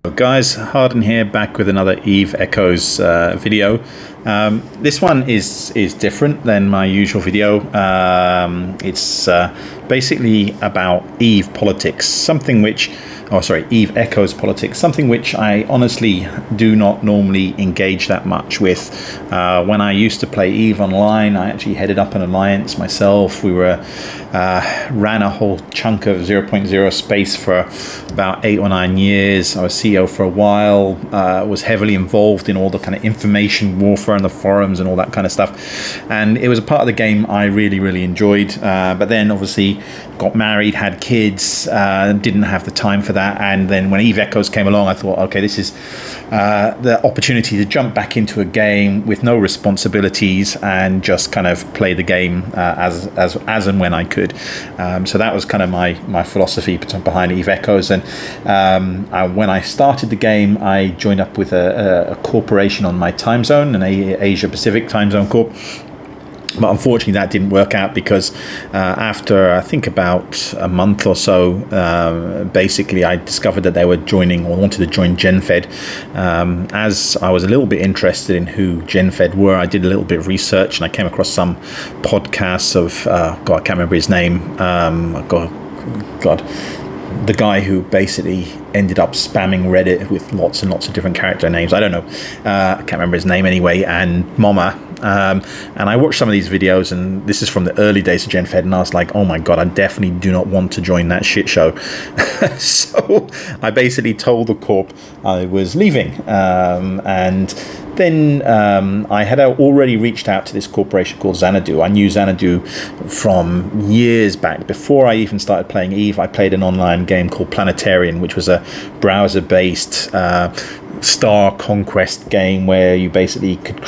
Guys, Harden here, back with another Eve Echoes video. This one is different than my usual video. It's basically about Eve politics, Eve Echoes politics, something which I honestly do not normally engage that much with. When I used to play Eve online, I actually headed up an alliance myself. We ran a whole chunk of 0.0 space for about 8 or 9 years. I was CEO for a while, was heavily involved in all the kind of information warfare and the forums and all that kind of stuff. And it was a part of the game I really enjoyed. But then obviously got married, had kids, didn't have the time for that. And then when Eve Echoes came along, I thought, okay, this is the opportunity to jump back into a game with no responsibilities and just kind of play the game as and when I could. So that was kind of my philosophy behind Eve Echoes. And when I started the game, I joined up with a corporation on my time zone, an Asia Pacific time zone corp. But unfortunately, that didn't work out because after, I think, about a month or so, basically, I discovered that they were joining or wanted to join GenFed. As I was a little bit interested in who GenFed were, I did a little bit of research and I came across some podcasts of, I can't remember his name. The guy who basically ended up spamming Reddit with lots and lots of different character names. I don't know. I can't remember his name anyway. And Mama. And I watched some of these videos, and this is from the early days of GenFed, and I was like, oh my God, I definitely do not want to join that shit show. So I basically told the corp I was leaving. And then I had already reached out to this corporation called Xanadu. I knew Xanadu from years back. Before I even started playing Eve, I played an online game called Planetarian, which was a browser-based star conquest game where you basically could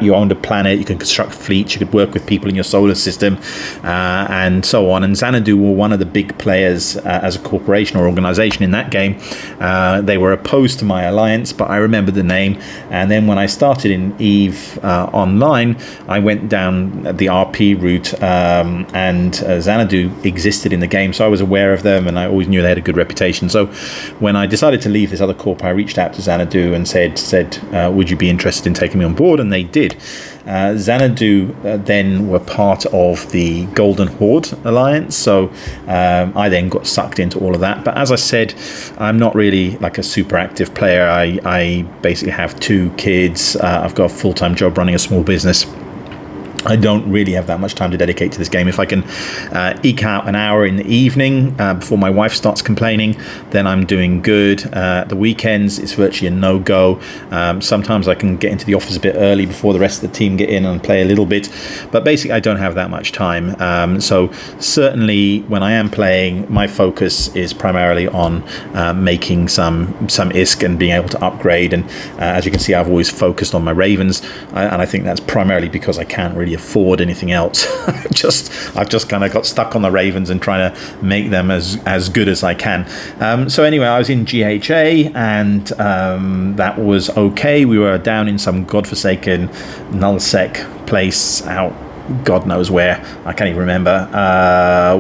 you owned a planet, you could construct fleets, you could work with people in your solar system, and so on. And Xanadu were one of the big players as a corporation or organization in that game. They were opposed to my alliance, but I remember the name. And then when I started in Eve online, I went down the RP route, and Xanadu existed in the game, so I was aware of them, and I always knew they had a good reputation. So when I decided to leave this other corp, I reached out to Xanadu and said, would you be interested in taking me on board? And they did. Xanadu then were part of the Golden Horde Alliance, so I then got sucked into all of that. But as I said, I'm not really like a super active player. I basically have 2 kids. I've got a full-time job running a small business. I don't really have that much time to dedicate to this game. If I can eke out an hour in the evening before my wife starts complaining, then I'm doing good. The weekends, it's virtually a no-go. Sometimes I can get into the office a bit early before the rest of the team get in and play a little bit. But basically, I don't have that much time. So certainly, when I am playing, my focus is primarily on making some ISK and being able to upgrade. And as you can see, I've always focused on my Ravens. And I think that's primarily because I can't really afford anything else. I've just kind of got stuck on the Ravens and trying to make them as good as I can. So anyway, I was in GHA, and that was okay. We were down in some godforsaken nullsec place out God knows where. I can't even remember,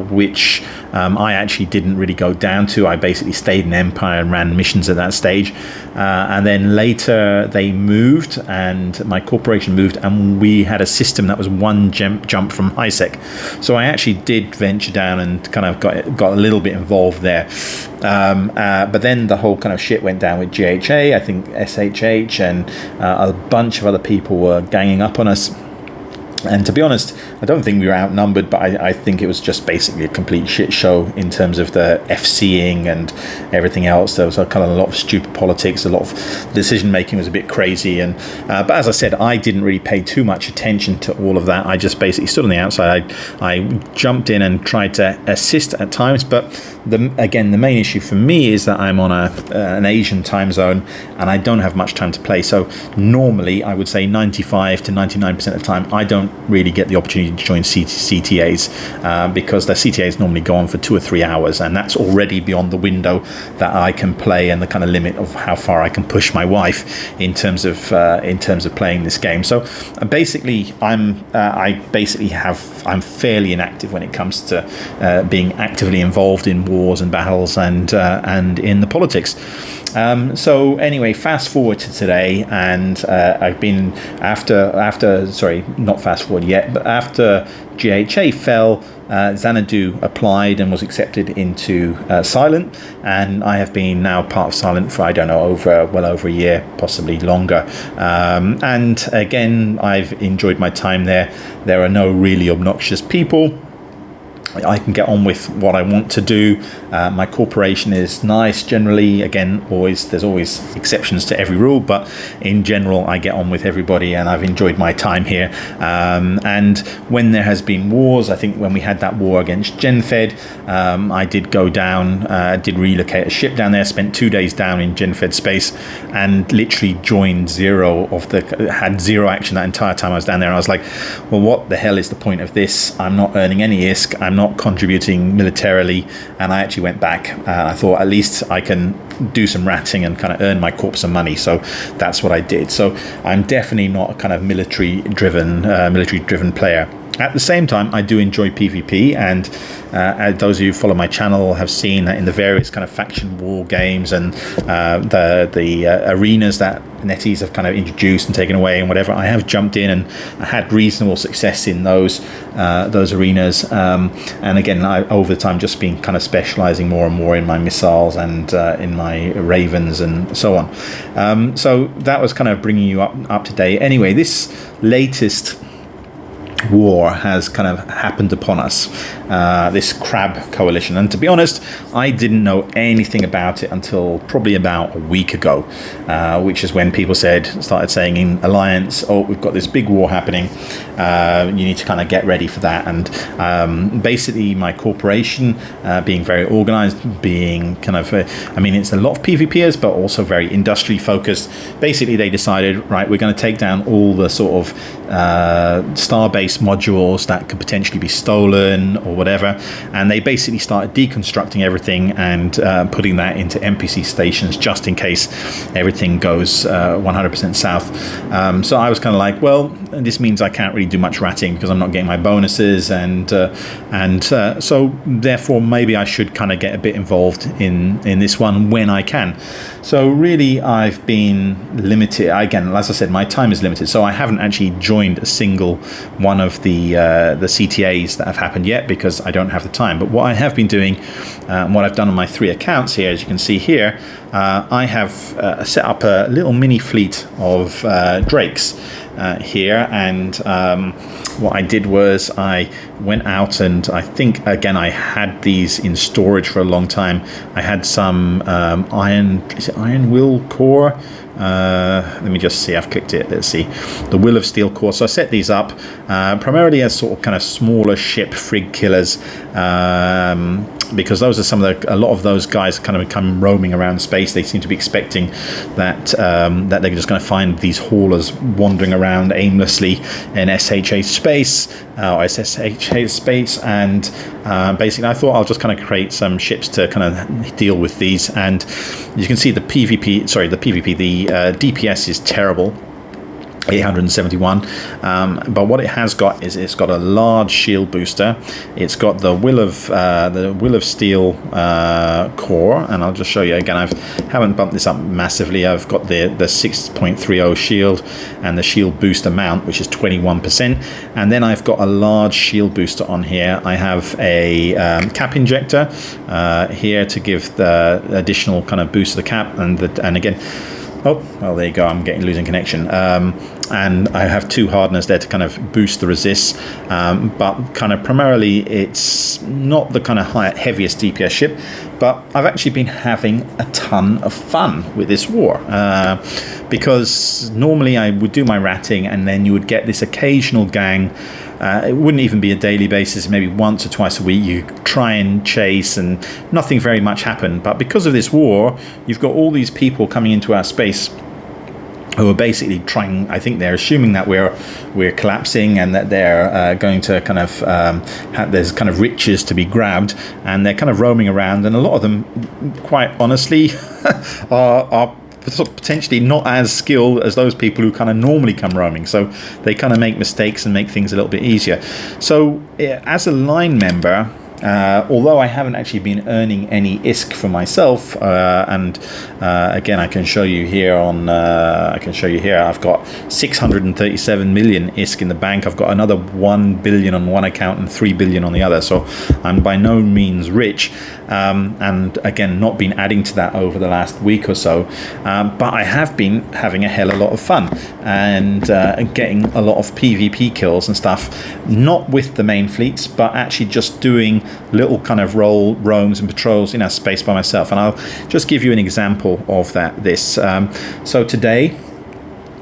which I actually didn't really go down to. I basically stayed in Empire and ran missions at that stage. And then later they moved, and my corporation moved, and we had a system that was one jump from HiSec. So I actually did venture down and kind of got a little bit involved there. But then the whole kind of shit went down with GHA. I think SHH and a bunch of other people were ganging up on us. And to be honest, I don't think we were outnumbered, but I think it was just basically a complete shit show in terms of the FCing and everything else. There was a lot of stupid politics, a lot of decision making was a bit crazy. And but as I said, I didn't really pay too much attention to all of that. I just basically stood on the outside. I jumped in and tried to assist at times, but the main issue for me is that I'm on an Asian time zone and I don't have much time to play. So normally I would say 95 to 99% of the time I don't don't really get the opportunity to join CTAs because their CTAs normally go on for 2 or 3 hours, and that's already beyond the window that I can play and the kind of limit of how far I can push my wife in terms of playing this game. So basically, I'm fairly inactive when it comes to being actively involved in wars and battles and in the politics. So anyway, fast forward to today, and I've been not fast forward yet, but after GHA fell, Xanadu applied and was accepted into Silent, and I have been now part of Silent for, I don't know, well over a year, possibly longer. And again, I've enjoyed my time there. There are no really obnoxious people. I can get on with what I want to do. My corporation is nice generally. Again, there's always exceptions to every rule, but in general, I get on with everybody, and I've enjoyed my time here. And when there has been wars, I think when we had that war against GenFed, I did go down, did relocate a ship down there, spent 2 days down in GenFed space, and literally joined had zero action that entire time I was down there. And I was like, well, what the hell is the point of this? I'm not earning any ISK. I'm not contributing militarily, and I actually went back. I thought at least I can do some ratting and kind of earn my corp some money, so that's what I did. So I'm definitely not a kind of military driven player. At the same time, I do enjoy PvP, and those of you who follow my channel have seen that in the various kind of faction war games and the arenas that NetEase have kind of introduced and taken away and whatever, I have jumped in and had reasonable success in those arenas. And again, over time, just been kind of specializing more and more in my missiles and in my ravens and so on. So that was kind of bringing you up to date. Anyway, this latest war has kind of happened upon us, this crab coalition, and to be honest, I didn't know anything about it until probably about a week ago, which is when people started saying in Alliance, oh, we've got this big war happening, you need to kind of get ready for that. And basically my corporation, being very organized, being kind of it's a lot of PvPers but also very industry focused. Basically they decided, right, we're going to take down all the sort of star-based modules that could potentially be stolen or whatever, and they basically started deconstructing everything and putting that into NPC stations just in case everything goes 100% south. So I was kind of like, well, this means I can't really do much ratting because I'm not getting my bonuses, and so therefore maybe I should kind of get a bit involved in this one when I can. So really I've been limited. Again, as I said, my time is limited, so I haven't actually joined a single one of the CTAs that have happened yet because I don't have the time. But what I have been doing, what I've done on my 3 accounts here, as you can see here, I have set up a little mini fleet of drakes here, and what I did was I went out, and I think again I had these in storage for a long time. I had some iron will core. Let me just see, I've clicked it, let's see, the Will of Steel core. So I set these up primarily as sort of kind of smaller ship frig killers, because those are a lot of those guys kind of come roaming around space. They seem to be expecting that they're just going to find these haulers wandering around aimlessly in SHA space or SSH space, and basically I thought I'll just kind of create some ships to kind of deal with these. And you can see the DPS is terrible, 871, but what it has got is it's got a large shield booster. It's got the Will of Steel core, and I'll just show you again. I haven't bumped this up massively. I've got the 6.30 shield and the shield booster mount, which is 21%, and then I've got a large shield booster on here. I have a cap injector here to give the additional kind of boost to the cap, and again. Oh, well, there you go. I'm losing connection. And I have 2 hardeners there to kind of boost the resists. But kind of primarily, it's not the kind of heaviest DPS ship. But I've actually been having a ton of fun with this war. Because normally I would do my ratting, and then you would get this occasional gang. It wouldn't even be a daily basis, maybe once or twice a week. You try and chase and nothing very much happened. But because of this war, you've got all these people coming into our space who are basically trying. I think they're assuming that we're collapsing and that they're going to kind of there's kind of riches to be grabbed, and they're kind of roaming around, and a lot of them, quite honestly, are potentially not as skilled as those people who kind of normally come roaming, so they kind of make mistakes and make things a little bit easier. So as a line member, although I haven't actually been earning any ISK for myself, and again I can show you here I've got 637 million ISK in the bank. I've got another 1 billion on one account and 3 billion on the other, so I'm by no means rich, and again not been adding to that over the last week or so, but I have been having a hell of a lot of fun and getting a lot of PvP kills and stuff, not with the main fleets, but actually just doing little kind of roams and patrols in our space by myself. And I'll just give you an example of this. So today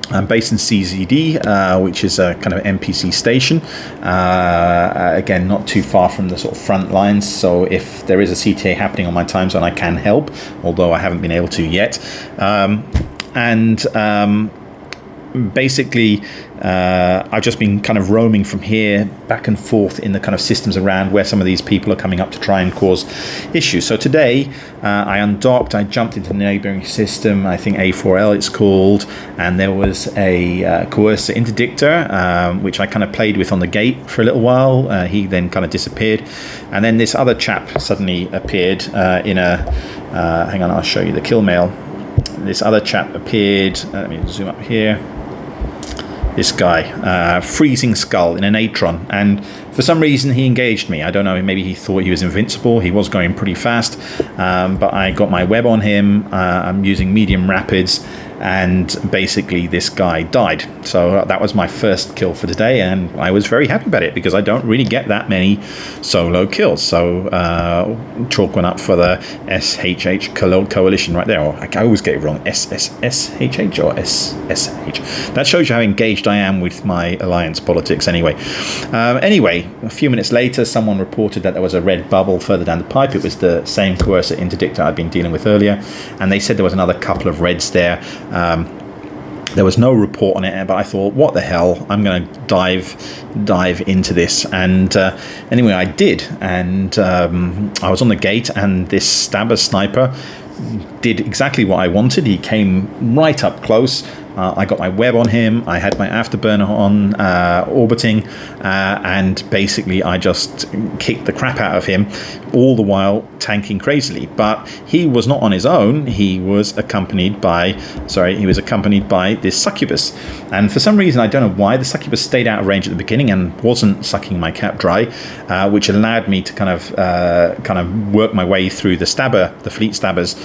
I'm based in CZD, which is a kind of NPC station, again not too far from the sort of front lines, so if there is a CTA happening on my time zone I can help, although I haven't been able to yet. Basically I've just been kind of roaming from here back and forth in the kind of systems around where some of these people are coming up to try and cause issues. So today I undocked, I jumped into the neighboring system, I think A4L it's called, and there was a coercer interdictor which I kind of played with on the gate for a little while. He then kind of disappeared, and then this other chap suddenly appeared in a hang on, I'll show you the kill mail. This other chap appeared, let me zoom up here. This guy, Freezing Skull in an Atron, and for some reason he engaged me. I don't know, maybe he thought he was invincible. He was going pretty fast, but I got my web on him. I'm using medium rapids, and basically this guy died. So that was my first kill for today, and I was very happy about it because I don't really get that many solo kills. So chalk one up for the SHH coalition right there. Or I always get it wrong, SSSHH or SSH. That shows you how engaged I am with my alliance politics anyway. Anyway, a few minutes later someone reported that there was a red bubble further down the pipe. It was the same coercer interdictor I'd been dealing with earlier, and they said there was another couple of reds there. There was no report on it, but I thought, what the hell, I'm going to dive into this. And anyway, I did, and I was on the gate, and this stabber sniper did exactly what I wanted. He came right up close. I got my web on him, I had my afterburner on, orbiting, and basically I just kicked the crap out of him, all the while tanking crazily. But he was not on his own, he was accompanied by this succubus. And for some reason, I don't know why, the succubus stayed out of range at the beginning and wasn't sucking my cap dry, which allowed me to kind of work my way through the fleet stabber's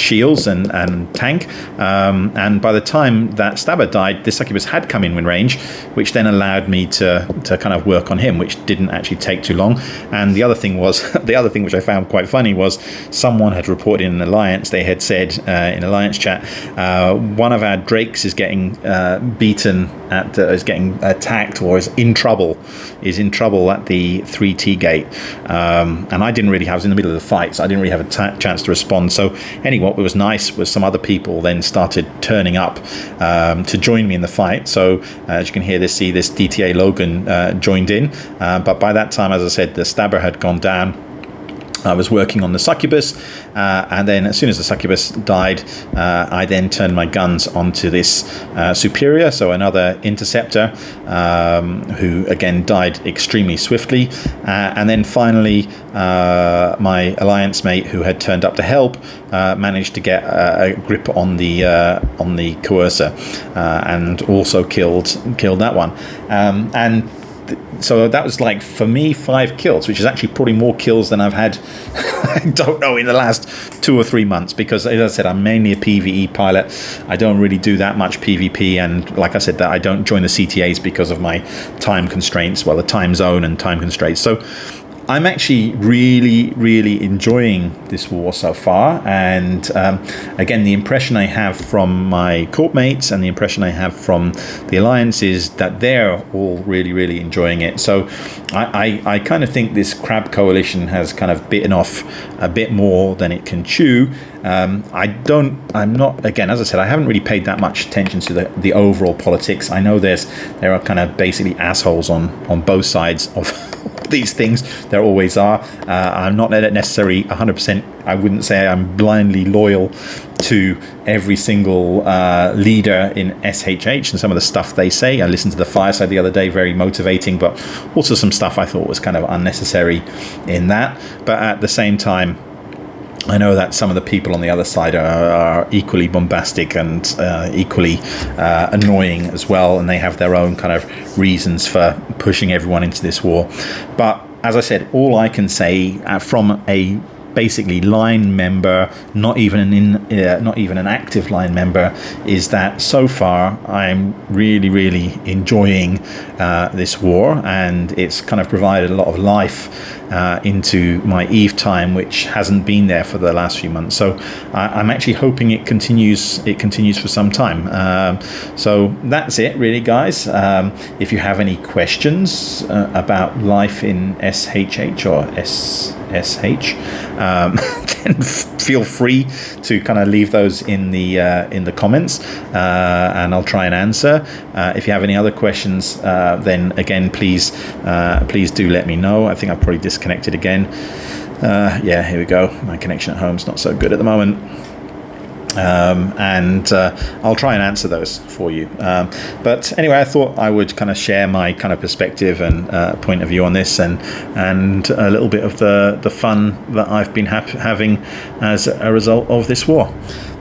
shields and tank. And by the time that stabber died, the succubus had come in range, which then allowed me to kind of work on him, which didn't actually take too long. And the other thing which I found quite funny was someone had reported in an alliance. They had said in alliance chat, one of our drakes is getting beaten is getting attacked or is in trouble at the 3T gate, and I was in the middle of the fight, so I didn't really have a chance to respond. So anyway, what was nice was some other people then started turning up to join me in the fight. So as you can see this DTA Logan joined in, but by that time, as I said, the stabber had gone down. I was working on the succubus, and then as soon as the succubus died, I then turned my guns onto this superior, so another interceptor, who again died extremely swiftly, and then finally my alliance mate who had turned up to help managed to get a grip on the coercer, and also killed that one, and so that was, like, for me, 5 kills, which is actually probably more kills than I've had, I don't know, in the last 2 or 3 months, because as I said, I'm mainly a PvE pilot. I don't really do that much PvP, and like I said, that I don't join the CTAs because of my time constraints, well, the time zone and time constraints. So I'm actually really enjoying this war so far, and again, the impression I have from my court mates and the impression I have from the alliance is that they're all really enjoying it. So I kind of think this crab coalition has kind of bitten off a bit more than it can chew. I'm not, again, as I said, I haven't really paid that much attention to the overall politics. I know there are kind of basically assholes on both sides of these things. There always are. I'm not necessarily 100%. I wouldn't say I'm blindly loyal to every single leader in SHH and some of the stuff they say. I listened to the Fireside the other day, very motivating, but also some stuff I thought was kind of unnecessary in that. But at the same time, I know that some of the people on the other side are equally bombastic and equally annoying as well, and they have their own kind of reasons for pushing everyone into this war. But as I said, all I can say from a basically line member, not even an active line member, is that so far I'm really enjoying this war, and it's kind of provided a lot of life into my Eve time, which hasn't been there for the last few months. So I'm actually hoping it continues for some time. So that's it really, guys. If you have any questions about life in SHH or SH, then feel free to kind of leave those in the comments, and I'll try and answer. If you have any other questions, then again, please do let me know. I think I've probably disconnected again. Yeah, here we go. My connection at home is not so good at the moment. And I'll try and answer those for you. But anyway, I thought I would kind of share my kind of perspective and point of view on this, and a little bit of the fun that I've been having as a result of this war.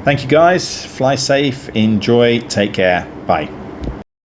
Thank you, guys. Fly safe, enjoy, take care. Bye.